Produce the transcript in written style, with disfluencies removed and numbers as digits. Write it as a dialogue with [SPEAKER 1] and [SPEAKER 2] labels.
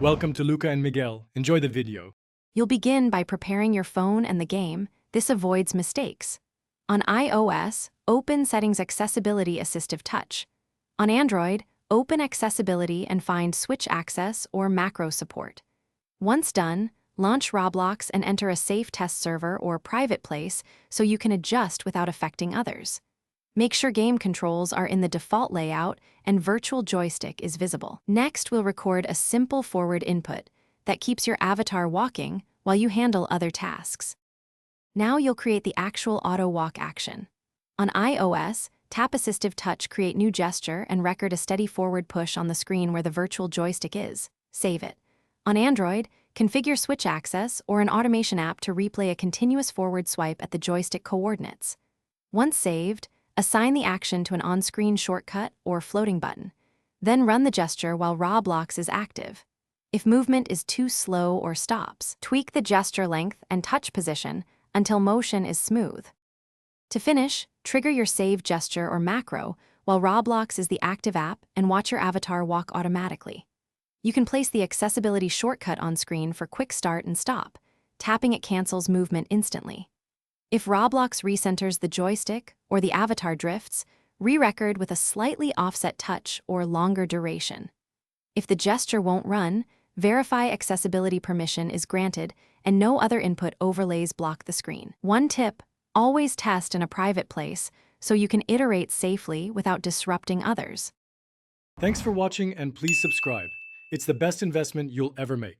[SPEAKER 1] Welcome to Luca and Miguel. Enjoy the video.
[SPEAKER 2] You'll begin by preparing your phone and the game. This avoids mistakes. On iOS, open Settings Accessibility Assistive Touch. On Android, open Accessibility and find Switch Access or Macro Support. Once done, launch Roblox and enter a safe test server or private place so you can adjust without affecting others. Make sure game controls are in the default layout and virtual joystick is visible. Next, we'll record a simple forward input that keeps your avatar walking while you handle other tasks. Now you'll create the actual auto walk action. On iOS, tap Assistive Touch, create new gesture, and record a steady forward push on the screen where the virtual joystick is. Save it. On Android, configure Switch Access or an automation app to replay a continuous forward swipe at the joystick coordinates. Once saved, assign the action to an on-screen shortcut or floating button. Then run the gesture while Roblox is active. If movement is too slow or stops, tweak the gesture length and touch position until motion is smooth. To finish, trigger your save gesture or macro while Roblox is the active app and watch your avatar walk automatically. You can place the accessibility shortcut on screen for quick start and stop. Tapping it cancels movement instantly. If Roblox recenters the joystick or the avatar drifts, re-record with a slightly offset touch or longer duration. If the gesture won't run, verify accessibility permission is granted and no other input overlays block the screen. One tip, always test in a private place so you can iterate safely without disrupting others.
[SPEAKER 1] Thanks for watching and please subscribe. It's the best investment you'll ever make.